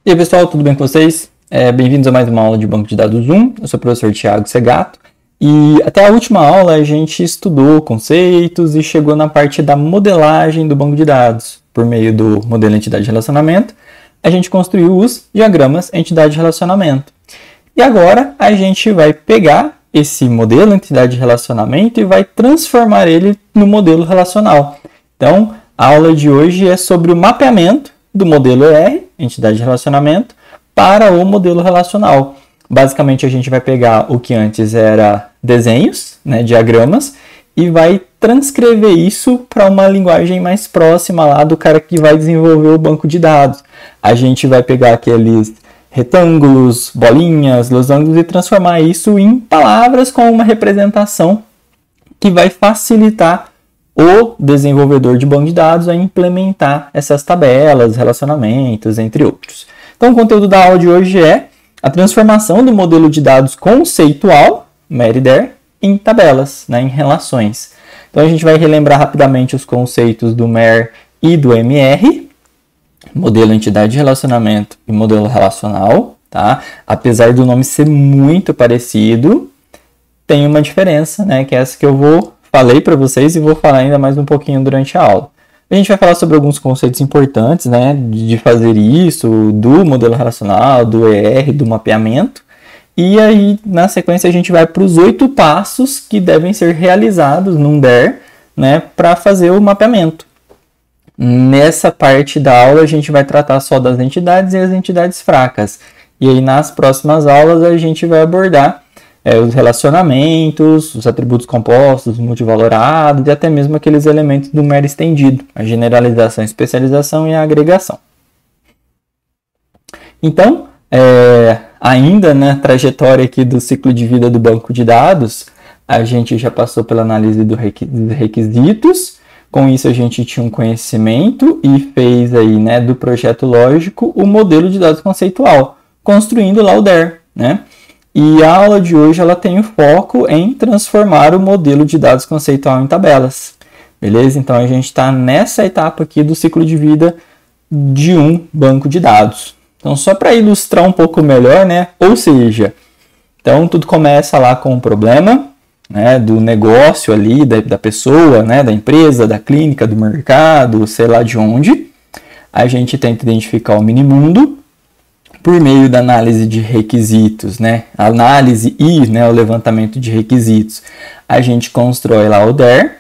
E aí, pessoal, tudo bem com vocês? Bem-vindos a mais uma aula de Banco de Dados 1. Eu sou o professor Thiago Segato. E até a última aula a gente estudou conceitos e chegou na parte da modelagem do banco de dados. Por meio do modelo entidade-relacionamento, a gente construiu os diagramas entidade-relacionamento. E agora a gente vai pegar esse modelo entidade-relacionamento e vai transformar ele no modelo relacional. Então, a aula de hoje é sobre o mapeamento do modelo ER, entidade de relacionamento, para o modelo relacional. Basicamente, a gente vai pegar o que antes era desenhos, diagramas, e vai transcrever isso para uma linguagem mais próxima lá do cara que vai desenvolver o banco de dados. A gente vai pegar aqueles retângulos, bolinhas, losangos e transformar isso em palavras com uma representação que vai facilitar o desenvolvedor de banco de dados a implementar essas tabelas, relacionamentos, entre outros. Então, o conteúdo da aula de hoje é a transformação do modelo de dados conceitual, MER, em tabelas, em relações. Então, a gente vai relembrar rapidamente os conceitos do MER e do MR, modelo entidade de relacionamento e modelo relacional, tá? Apesar do nome ser muito parecido, tem uma diferença, que é essa que eu falei para vocês e vou falar ainda mais um pouquinho durante a aula. A gente vai falar sobre alguns conceitos importantes, de fazer isso, do modelo relacional, do ER, do mapeamento. E aí, na sequência, a gente vai para os 8 passos que devem ser realizados num DER, para fazer o mapeamento. Nessa parte da aula, a gente vai tratar só das entidades e as entidades fracas. E aí, nas próximas aulas, a gente vai abordar os relacionamentos, os atributos compostos, multivalorados e até mesmo aqueles elementos do MER estendido, a generalização, a especialização e a agregação. Então, ainda na trajetória aqui do ciclo de vida do banco de dados, a gente já passou pela análise dos requisitos. Com isso, a gente tinha um conhecimento e fez aí, do projeto lógico o modelo de dados conceitual, construindo lá o DER, E a aula de hoje ela tem o foco em transformar o modelo de dados conceitual em tabelas, beleza? Então, a gente está nessa etapa aqui do ciclo de vida de um banco de dados. Então, só para ilustrar um pouco melhor, Ou seja, então tudo começa lá com um problema, do negócio ali, da pessoa, da empresa, da clínica, do mercado, sei lá de onde. A gente tenta identificar o minimundo por meio da análise de requisitos, análise e o levantamento de requisitos. A gente constrói lá o DER,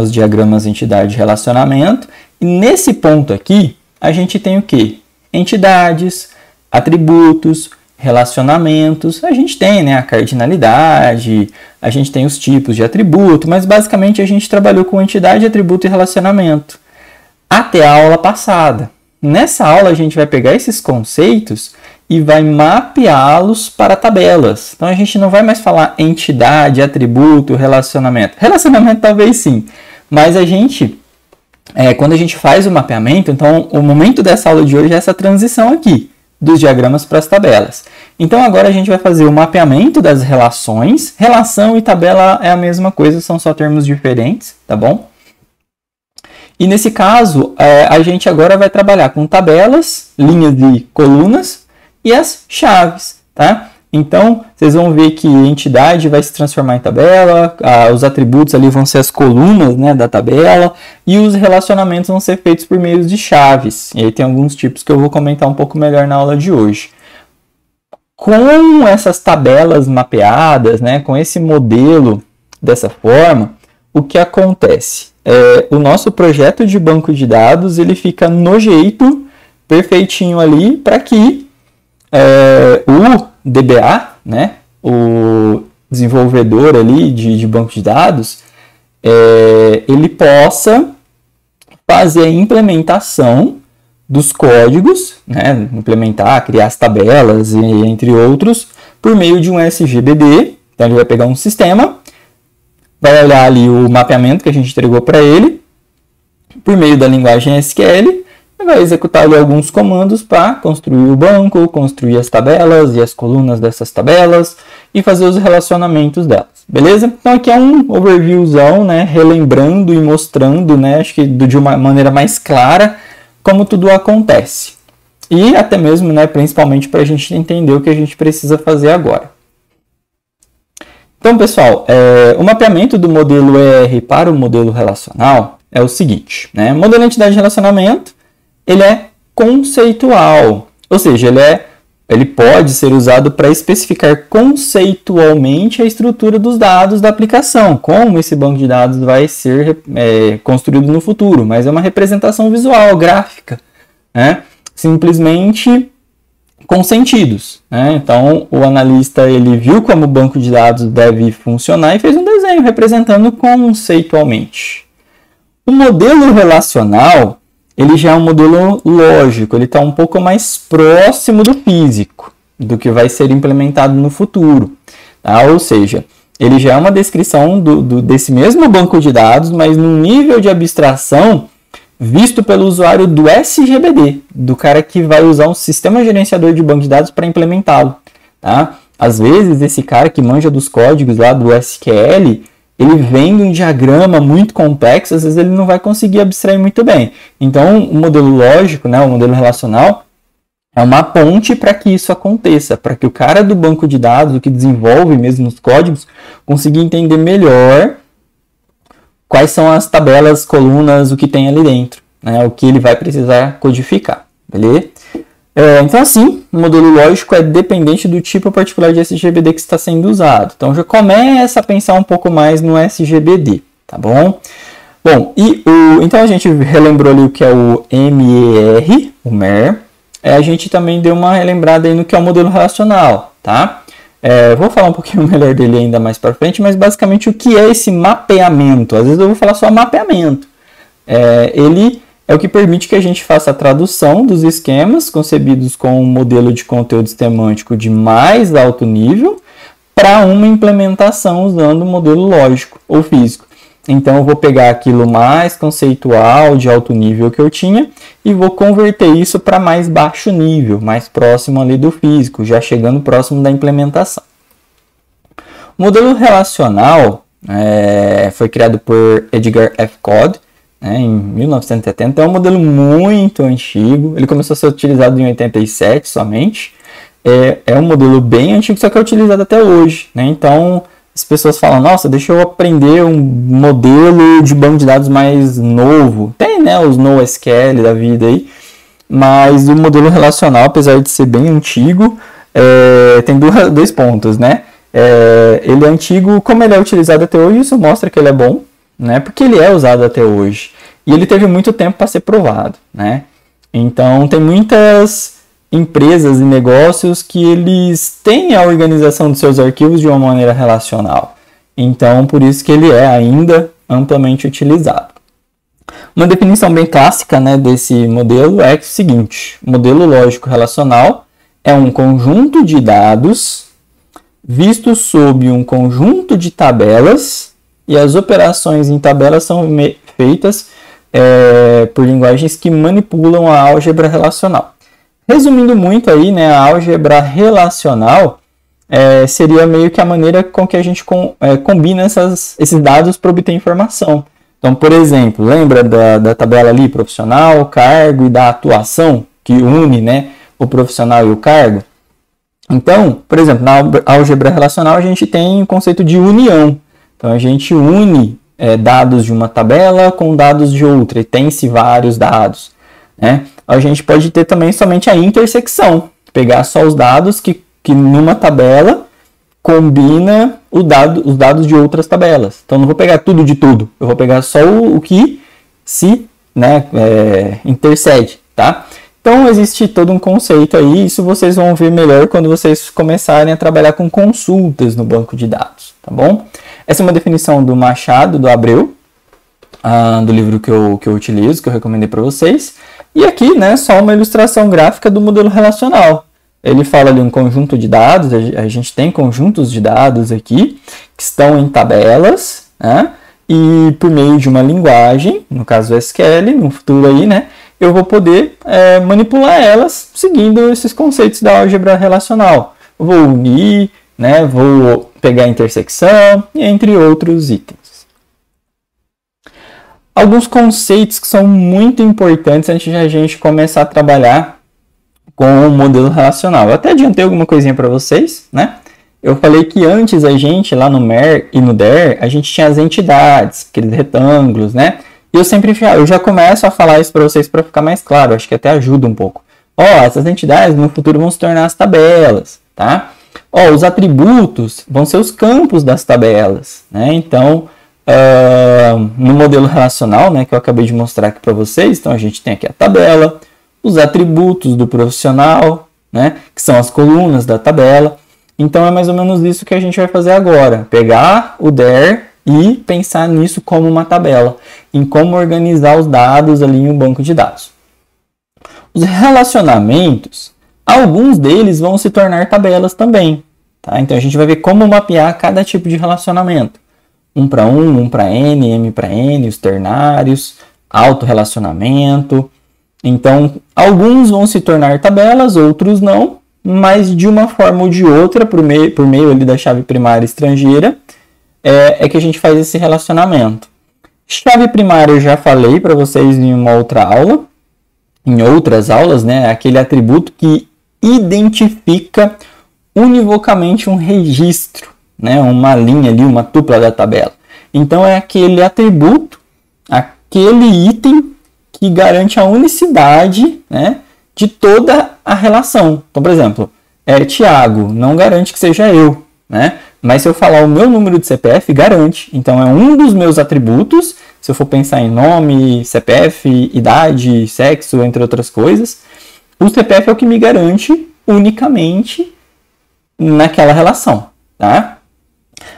os diagramas entidade de relacionamento, e nesse ponto aqui, a gente tem o quê? Entidades, atributos, relacionamentos, a gente tem a cardinalidade, a gente tem os tipos de atributo, mas basicamente a gente trabalhou com entidade, atributo e relacionamento até a aula passada. Nessa aula a gente vai pegar esses conceitos e vai mapeá-los para tabelas. Então a gente não vai mais falar entidade, atributo, relacionamento. Relacionamento talvez sim, mas a gente, quando a gente faz o mapeamento, então o momento dessa aula de hoje é essa transição aqui, dos diagramas para as tabelas. Então agora a gente vai fazer o mapeamento das relações. Relação e tabela é a mesma coisa, são só termos diferentes, tá bom? E nesse caso, a gente agora vai trabalhar com tabelas, linhas e colunas e as chaves, tá? Então, vocês vão ver que a entidade vai se transformar em tabela, os atributos ali vão ser as colunas, da tabela, e os relacionamentos vão ser feitos por meio de chaves. E aí tem alguns tipos que eu vou comentar um pouco melhor na aula de hoje. Com essas tabelas mapeadas, com esse modelo dessa forma, o que acontece? O nosso projeto de banco de dados ele fica no jeito perfeitinho ali para que o DBA, o desenvolvedor ali de banco de dados, ele possa fazer a implementação dos códigos, implementar, criar as tabelas e entre outros, por meio de um SGBD. Então ele vai pegar um sistema, vai olhar ali o mapeamento que a gente entregou para ele, por meio da linguagem SQL, e vai executar ali alguns comandos para construir o banco, construir as tabelas e as colunas dessas tabelas e fazer os relacionamentos delas, beleza? Então aqui é um overviewzão, relembrando e mostrando, acho que de uma maneira mais clara como tudo acontece. e até mesmo, né, principalmente para a gente entender o que a gente precisa fazer agora. Então, pessoal, o mapeamento do modelo ER para o modelo relacional é o seguinte, né? O modelo entidade de relacionamento, ele é conceitual, ou seja, ele pode ser usado para especificar conceitualmente a estrutura dos dados da aplicação, como esse banco de dados vai ser construído no futuro, mas é uma representação visual, gráfica, né? Simplesmente com sentidos, né? Então, o analista ele viu como o banco de dados deve funcionar e fez um desenho representando conceitualmente. O modelo relacional, ele já é um modelo lógico, ele está um pouco mais próximo do físico, do que vai ser implementado no futuro, tá? Ou seja, ele já é uma descrição desse mesmo banco de dados, mas num nível de abstração visto pelo usuário do SGBD, do cara que vai usar um sistema gerenciador de banco de dados para implementá-lo, tá? Às vezes, esse cara que manja dos códigos lá do SQL, ele vem de um diagrama muito complexo, às vezes ele não vai conseguir abstrair muito bem. Então, o modelo lógico, né, o modelo relacional, é uma ponte para que isso aconteça, para que o cara do banco de dados, o que desenvolve mesmo os códigos, consiga entender melhor quais são as tabelas, colunas, o que tem ali dentro, né? O que ele vai precisar codificar, beleza? Então, assim, o modelo lógico é dependente do tipo particular de SGBD que está sendo usado. Então, já começa a pensar um pouco mais no SGBD, tá bom? Bom, então a gente relembrou ali o que é o MER, o MER. A gente também deu uma relembrada aí no que é o modelo relacional, tá? Vou falar um pouquinho melhor dele ainda mais para frente, mas basicamente o que é esse mapeamento? Às vezes eu vou falar só mapeamento. Ele é o que permite que a gente faça a tradução dos esquemas concebidos com um modelo de conteúdo semântico de mais alto nível para uma implementação usando um modelo lógico ou físico. Então eu vou pegar aquilo mais conceitual, de alto nível que eu tinha, e vou converter isso para mais baixo nível, mais próximo ali do físico, já chegando próximo da implementação. O modelo relacional foi criado por Edgar F. Codd, em 1970. É um modelo muito antigo, ele começou a ser utilizado em 87 somente. É um modelo bem antigo, só que é utilizado até hoje, né? Então, as pessoas falam, nossa, deixa eu aprender um modelo de banco de dados mais novo. Tem, né, os NoSQL da vida aí, mas o modelo relacional, apesar de ser bem antigo, tem dois pontos, né? Ele é antigo, como ele é utilizado até hoje, isso mostra que ele é bom, né? Porque ele é usado até hoje. E ele teve muito tempo para ser provado, né? Então, tem muitas empresas e negócios que eles têm a organização dos seus arquivos de uma maneira relacional. Então, por isso que ele é ainda amplamente utilizado. Uma definição bem clássica, né, desse modelo é o seguinte: o modelo lógico relacional é um conjunto de dados visto sob um conjunto de tabelas, e as operações em tabelas são feitas por linguagens que manipulam a álgebra relacional. Resumindo muito aí, né, a álgebra relacional seria meio que a maneira com que a gente combina esses dados para obter informação. Então, por exemplo, lembra da tabela ali, profissional, cargo e da atuação, que une, né, o profissional e o cargo? Então, por exemplo, na álgebra relacional a gente tem o conceito de união. Então, a gente une dados de uma tabela com dados de outra, e tem-se vários dados, né? A gente pode ter também somente a intersecção, pegar só os dados que numa tabela combina os dados de outras tabelas. Então, não vou pegar tudo de tudo, eu vou pegar só o que se, né, intercede, tá? Então, existe todo um conceito aí, isso vocês vão ver melhor quando vocês começarem a trabalhar com consultas no banco de dados, tá bom? Essa é uma definição do Machado, do Abreu, do livro que eu utilizo, que eu recomendei para vocês. E aqui, né, só uma ilustração gráfica do modelo relacional. Ele fala ali um conjunto de dados, a gente tem conjuntos de dados aqui, que estão em tabelas, né, e por meio de uma linguagem, no caso SQL, no futuro aí, né, eu vou poder manipular elas seguindo esses conceitos da álgebra relacional. Eu vou unir, né, vou pegar a intersecção, e entre outros itens. Alguns conceitos que são muito importantes antes de a gente começar a trabalhar com o modelo relacional. Eu até adiantei alguma coisinha para vocês, né? Eu falei que antes a gente, lá no MER e no DER, a gente tinha as entidades, aqueles retângulos, né? E eu já começo a falar isso para vocês para ficar mais claro, acho que até ajuda um pouco. Ó, essas entidades no futuro vão se tornar as tabelas, tá? Ó, os atributos vão ser os campos das tabelas, né? Então, no modelo relacional, né, que eu acabei de mostrar aqui para vocês, então a gente tem aqui a tabela, os atributos do profissional, né, que são as colunas da tabela. Então é mais ou menos isso que a gente vai fazer agora, pegar o DER e pensar nisso como uma tabela, em como organizar os dados ali em um banco de dados. Os relacionamentos, alguns deles vão se tornar tabelas também, tá? Então a gente vai ver como mapear cada tipo de relacionamento. Um para um para N, M para N, os ternários, autorrelacionamento. Então, alguns vão se tornar tabelas, outros não, mas de uma forma ou de outra, por meio ali da chave primária estrangeira, é que a gente faz esse relacionamento. Chave primária eu já falei para vocês em uma outra aula, em outras aulas, né? Aquele atributo que identifica univocamente um registro, né? Uma linha ali, uma tupla da tabela. Então é aquele atributo, aquele item que garante a unicidade, né, de toda a relação. Então, por exemplo, Tiago não garante que seja eu, né? Mas se eu falar o meu número de CPF, garante. Então é um dos meus atributos, se eu for pensar em nome, CPF, idade, sexo, entre outras coisas, o CPF é o que me garante unicamente naquela relação, tá?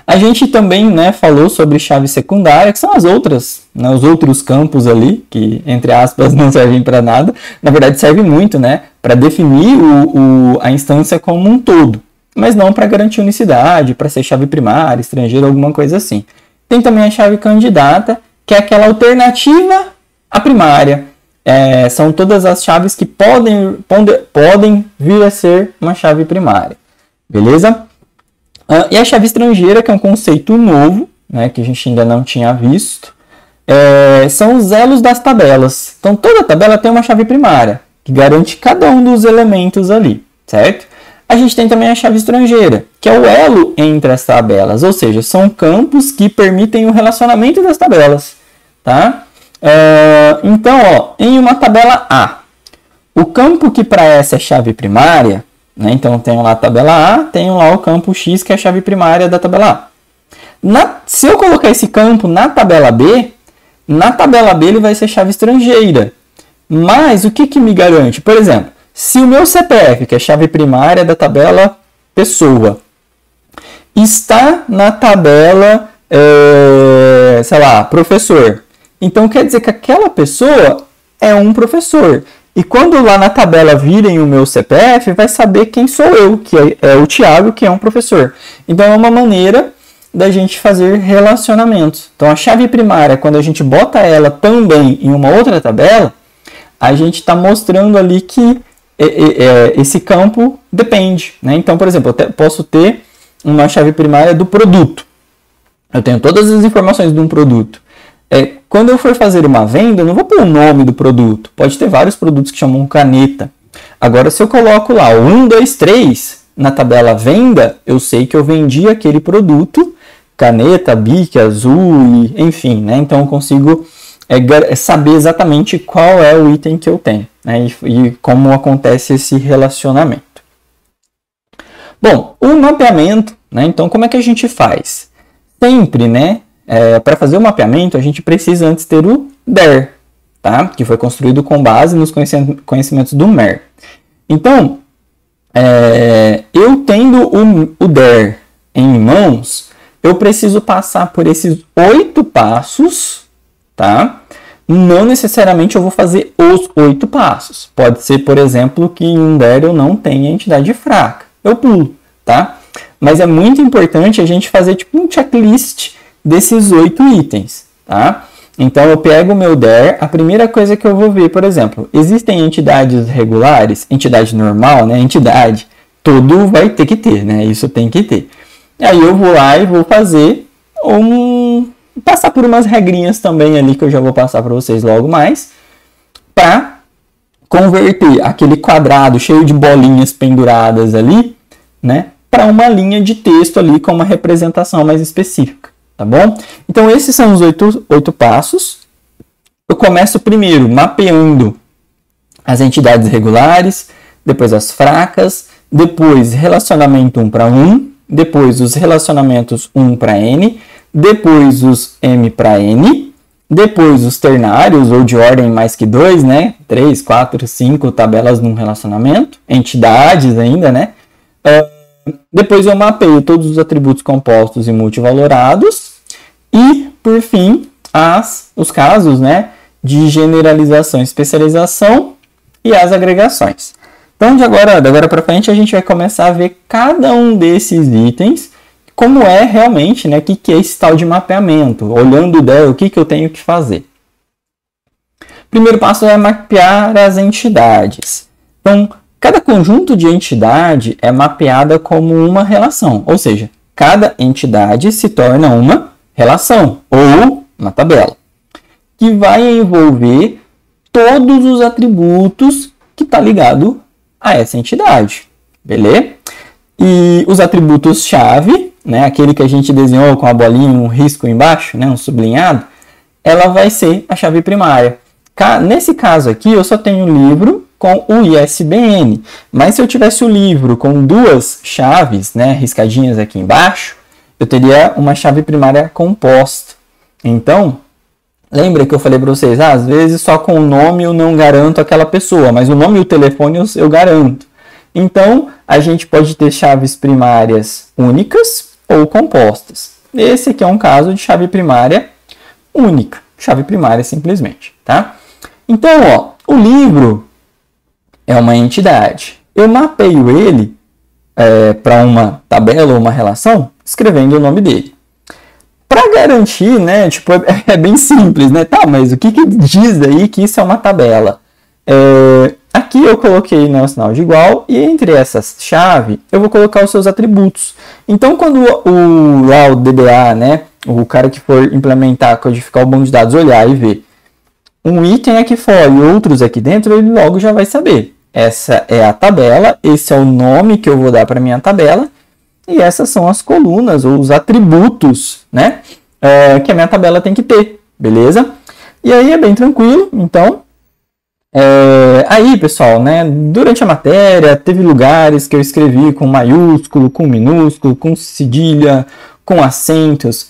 A gente também, né, falou sobre chave secundária, que são as outras, né, os outros campos ali, que, entre aspas, não servem para nada. Na verdade, serve muito, né, para definir a instância como um todo, mas não para garantir unicidade, para ser chave primária, estrangeira, alguma coisa assim. Tem também a chave candidata, que é aquela alternativa à primária. São todas as chaves que podem vir a ser uma chave primária. Beleza? E a chave estrangeira, que é um conceito novo, né, que a gente ainda não tinha visto, são os elos das tabelas. Então, toda tabela tem uma chave primária, que garante cada um dos elementos ali, certo? A gente tem também a chave estrangeira, que é o elo entre as tabelas, ou seja, são campos que permitem o relacionamento das tabelas, tá? Então, ó, em uma tabela A, o campo que para essa é chave primária, né? Então, tenho lá a tabela A, tenho lá o campo X, que é a chave primária da tabela A. Se eu colocar esse campo na tabela B ele vai ser chave estrangeira. Mas o que me garante? Por exemplo, se o meu CPF, que é a chave primária da tabela pessoa, está na tabela, sei lá, professor, então quer dizer que aquela pessoa é um professor. E quando lá na tabela virem o meu CPF, vai saber quem sou eu, que é o Tiago, que é um professor. Então é uma maneira da gente fazer relacionamentos. Então a chave primária, quando a gente bota ela também em uma outra tabela, a gente está mostrando ali que esse campo depende, né? Então, por exemplo, eu posso ter uma chave primária do produto. Eu tenho todas as informações de um produto. Quando eu for fazer uma venda, eu não vou pôr o nome do produto. Pode ter vários produtos que chamam caneta. Agora, se eu coloco lá o 1, 2, 3 na tabela venda, eu sei que eu vendi aquele produto, caneta, bic, azul, enfim, né? Então eu consigo saber exatamente qual é o item que eu tenho, né? E como acontece esse relacionamento. Bom, o mapeamento, né? Então como é que a gente faz? Sempre, né? Para fazer o mapeamento, a gente precisa antes ter o DER, tá? Que foi construído com base nos conhecimentos do MER. Então, eu tendo o DER em mãos, eu preciso passar por esses 8 passos, tá? Não necessariamente eu vou fazer os 8 passos. Pode ser, por exemplo, que em um DER eu não tenha entidade fraca. Eu pulo, tá? Mas é muito importante a gente fazer tipo um checklist desses 8 itens, tá? Então eu pego o meu DER, a primeira coisa que eu vou ver, por exemplo, existem entidades regulares, entidade normal, né? Entidade, tudo vai ter que ter, né? Isso tem que ter. Aí eu vou lá e vou fazer passar por umas regrinhas também ali que eu já vou passar para vocês logo mais, para converter aquele quadrado cheio de bolinhas penduradas ali, né, para uma linha de texto ali com uma representação mais específica, tá bom? Então esses são os oito passos. Eu começo primeiro mapeando as entidades regulares, depois as fracas, depois relacionamento 1 para 1, depois os relacionamentos 1 para n, depois os m para n, depois os ternários, ou de ordem mais que 2, né? 3, 4, 5 tabelas num relacionamento, entidades ainda, né? Depois eu mapeio todos os atributos compostos e multivalorados. E, por fim, os casos, né, de generalização e especialização e as agregações. Então, de agora para frente, a gente vai começar a ver cada um desses itens, como é realmente, né, o que é esse tal de mapeamento, olhando o que eu tenho que fazer. Primeiro passo é mapear as entidades. Então, cada conjunto de entidade é mapeada como uma relação, ou seja, cada entidade se torna uma relação ou uma tabela, que vai envolver todos os atributos que está ligado a essa entidade, beleza? E os atributos-chave, né, aquele que a gente desenhou com a bolinha, um risco embaixo, né, um sublinhado, ela vai ser a chave primária. Nesse caso aqui, eu só tenho o livro com o ISBN, mas se eu tivesse o livro com duas chaves, né, riscadinhas aqui embaixo, eu teria uma chave primária composta. Então, lembra que eu falei para vocês, às vezes só com o nome eu não garanto aquela pessoa, mas o nome e o telefone eu garanto. Então, a gente pode ter chaves primárias únicas ou compostas. Esse aqui é um caso de chave primária única, chave primária simplesmente, tá? Então, ó, o livro é uma entidade. Eu mapeio ele para uma tabela ou uma relação, escrevendo o nome dele. Para garantir, né, tipo, é bem simples, né? Tá, mas o que diz aí que isso é uma tabela? Aqui eu coloquei, né, o sinal de igual, e entre essas chaves eu vou colocar os seus atributos. Então, quando lá o DBA, né, o cara que for implementar, codificar o banco de dados, olhar e ver um item aqui fora e outros aqui dentro, ele logo já vai saber. Essa é a tabela, esse é o nome que eu vou dar para minha tabela, e essas são as colunas ou os atributos, né, que a minha tabela tem que ter, beleza? E aí é bem tranquilo. Então, aí, pessoal, né, durante a matéria, teve lugares que eu escrevi com maiúsculo, com minúsculo, com cedilha, com acentos.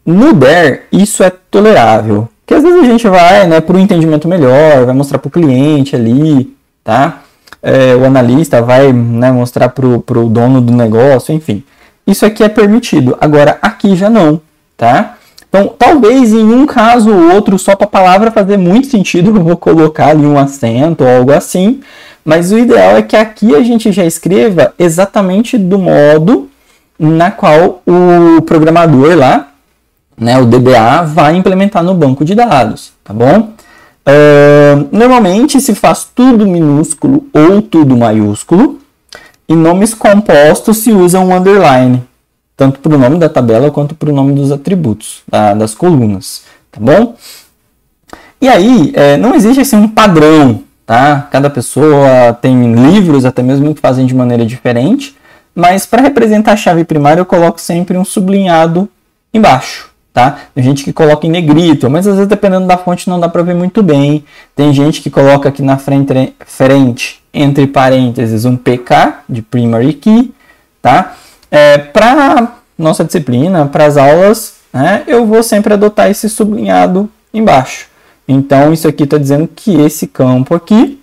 No DER, isso é tolerável, porque às vezes a gente vai, né, para um entendimento melhor, vai mostrar para o cliente ali, tá? O analista vai, né, mostrar para o dono do negócio, enfim. Isso aqui é permitido. Agora, aqui já não, tá? Então, talvez em um caso ou outro, só para a palavra fazer muito sentido, eu vou colocar ali um acento ou algo assim. Mas o ideal é que aqui a gente já escreva exatamente do modo na qual o programador lá, né, o DBA, vai implementar no banco de dados, tá bom? Normalmente se faz tudo minúsculo ou tudo maiúsculo, e nomes compostos se usa um underline, tanto para o nome da tabela quanto para o nome dos atributos, das colunas, tá bom? E aí, não existe assim um padrão, tá? Cada pessoa tem livros até mesmo que fazem de maneira diferente, mas para representar a chave primária eu coloco sempre um sublinhado embaixo. Tá? Tem gente que coloca em negrito, mas às vezes dependendo da fonte não dá para ver muito bem. Tem gente que coloca aqui na frente entre parênteses um PK de Primary Key, tá? Para nossa disciplina, para as aulas, né, eu vou sempre adotar esse sublinhado embaixo. Então isso aqui está dizendo que esse campo aqui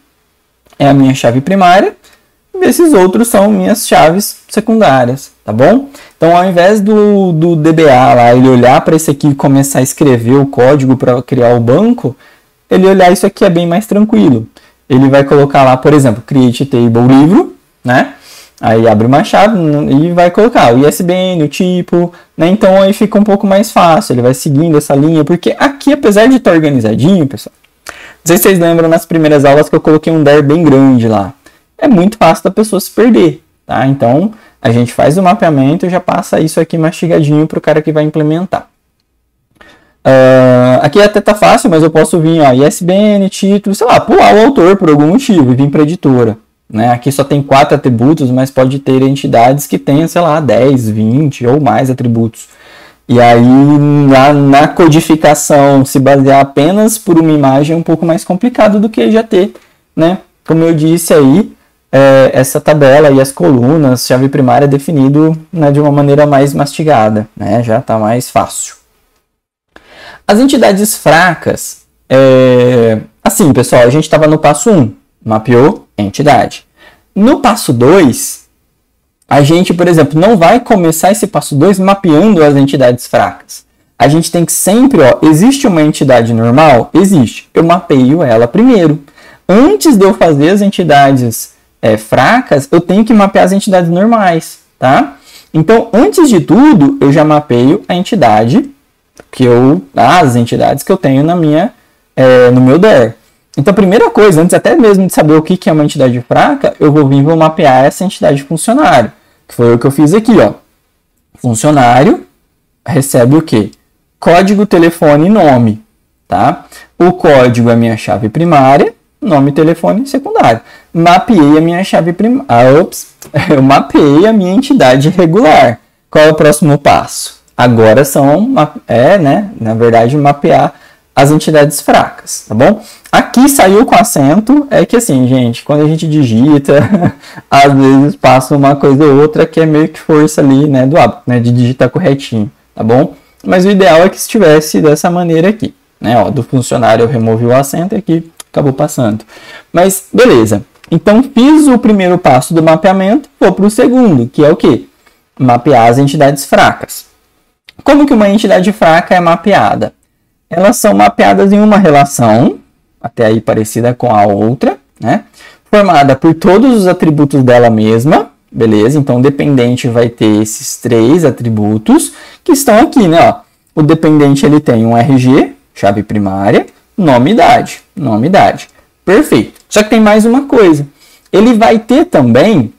é a minha chave primária, e esses outros são minhas chaves secundárias, tá bom? Então, ao invés do DBA lá, ele olhar para esse aqui e começar a escrever o código para criar o banco, ele olhar isso aqui é bem mais tranquilo. Ele vai colocar lá, por exemplo, create table livro, né? Aí abre uma chave e vai colocar o ISBN, o tipo, né? Então aí fica um pouco mais fácil, ele vai seguindo essa linha, porque aqui, apesar de estar organizadinho, pessoal, não sei se vocês lembram nas primeiras aulas que eu coloquei um DER bem grande lá. É muito fácil da pessoa se perder, tá? Então, a gente faz o mapeamento e já passa isso aqui mastigadinho para o cara que vai implementar. Aqui até tá fácil, mas eu posso vir, ó, ISBN, título, sei lá, pular o autor por algum motivo e vir para a editora. Né? Aqui só tem 4 atributos, mas pode ter entidades que tenham, sei lá, 10, 20 ou mais atributos. E aí, na codificação, se basear apenas por uma imagem é um pouco mais complicado do que já ter, né? Como eu disse aí, essa tabela e as colunas, chave primária definido, né, de uma maneira mais mastigada, né? Já está mais fácil. As entidades fracas, assim, pessoal, a gente estava no passo 1, mapeou a entidade. No passo 2, a gente, por exemplo, não vai começar esse passo 2 mapeando as entidades fracas. A gente tem que sempre, ó, existe uma entidade normal? Existe. Eu mapeio ela primeiro. Antes de eu fazer as entidades fracas, eu tenho que mapear as entidades normais, tá? Então, antes de tudo, eu já mapeio a entidade as entidades que eu tenho no meu DER. Então, a primeira coisa, antes até mesmo de saber o que é uma entidade fraca, eu vou mapear essa entidade funcionário, que foi o que eu fiz aqui, ó. Funcionário recebe o quê? Código, telefone e nome, tá? O código é a minha chave primária, nome, telefone secundário. Mapeei a minha chave primária. Eu mapeei a minha entidade regular. Qual é o próximo passo? Agora na verdade, mapear as entidades fracas, tá bom? Aqui saiu com acento, é que assim, gente, quando a gente digita, às vezes passa uma coisa ou outra que é meio que força ali, né, do hábito, né, de digitar corretinho, tá bom? Mas o ideal é que estivesse dessa maneira aqui, né, ó, do funcionário eu removi o acento e aqui acabou passando. Mas, beleza. Então, fiz o primeiro passo do mapeamento, vou para o segundo, que é o quê? Mapear as entidades fracas. Como que uma entidade fraca é mapeada? Elas são mapeadas em uma relação, até aí parecida com a outra, né? Formada por todos os atributos dela mesma, beleza? Então, o dependente vai ter esses 3 atributos que estão aqui, né? Ó, o dependente ele tem um RG, chave primária, nome e idade. Perfeito. Só que tem mais uma coisa. Ele vai ter também,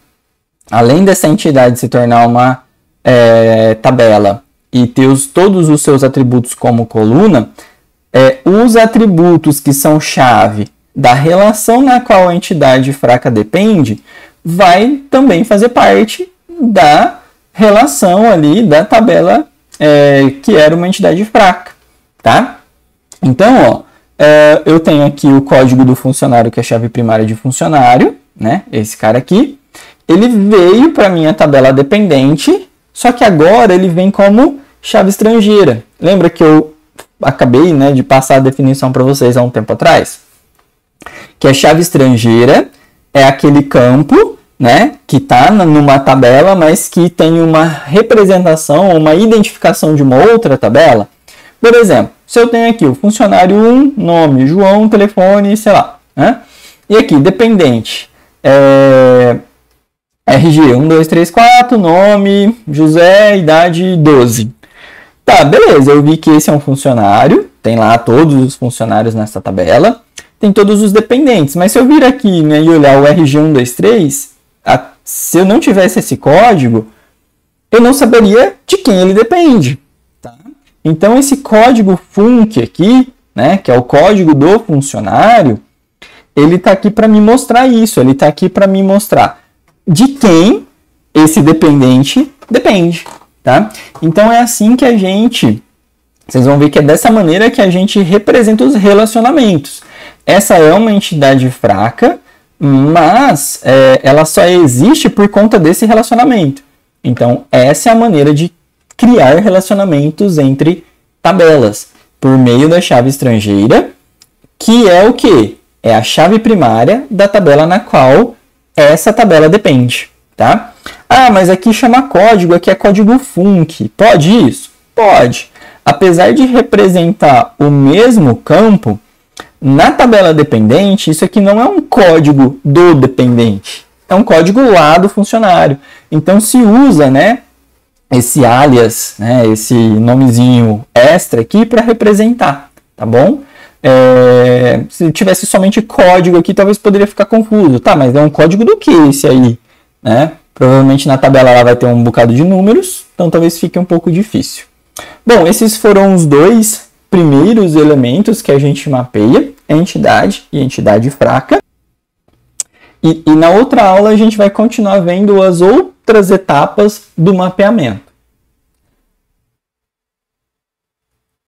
além dessa entidade se tornar uma tabela e ter todos os seus atributos como coluna, os atributos que são chave da relação na qual a entidade fraca depende, vai também fazer parte da relação ali da tabela que era uma entidade fraca, tá? Então, ó, eu tenho aqui o código do funcionário, que é a chave primária de funcionário, né? Esse cara aqui. Ele veio para minha tabela dependente, só que agora ele vem como chave estrangeira. Lembra que eu acabei, né, de passar a definição para vocês há um tempo atrás? Que a chave estrangeira é aquele campo, né, que está numa tabela, mas que tem uma representação, uma identificação de uma outra tabela. Por exemplo, se eu tenho aqui o funcionário 1, nome, João, telefone, sei lá, né? E aqui, dependente, RG 1, 2, 3, 4, nome, José, idade 12. Tá, beleza, eu vi que esse é um funcionário, tem lá todos os funcionários nessa tabela, tem todos os dependentes, mas se eu vir aqui, né, e olhar o RG 1, 2, 3, se eu não tivesse esse código, eu não saberia de quem ele depende. Tá? Então, esse código func aqui, né, que é o código do funcionário, ele está aqui para me mostrar isso, ele está aqui para me mostrar de quem esse dependente depende. Tá? Então, é assim que vocês vão ver que é dessa maneira que a gente representa os relacionamentos. Essa é uma entidade fraca, mas ela só existe por conta desse relacionamento. Então, essa é a maneira de criar relacionamentos entre tabelas, por meio da chave estrangeira, que é o quê? É a chave primária da tabela na qual essa tabela depende. Tá? Ah, mas aqui chama código, aqui é código func. Pode isso? Pode. Apesar de representar o mesmo campo, na tabela dependente, isso aqui não é um código do dependente, é um código lá do funcionário. Então, se usa, né, esse alias, né, esse nomezinho extra aqui para representar, tá bom? Se tivesse somente código aqui, talvez poderia ficar confuso. Tá, mas é um código do que esse aí? Né? Provavelmente na tabela lá vai ter um bocado de números, então talvez fique um pouco difícil. Bom, esses foram os 2 primeiros elementos que a gente mapeia, entidade e entidade fraca. E na outra aula a gente vai continuar vendo as outras etapas do mapeamento.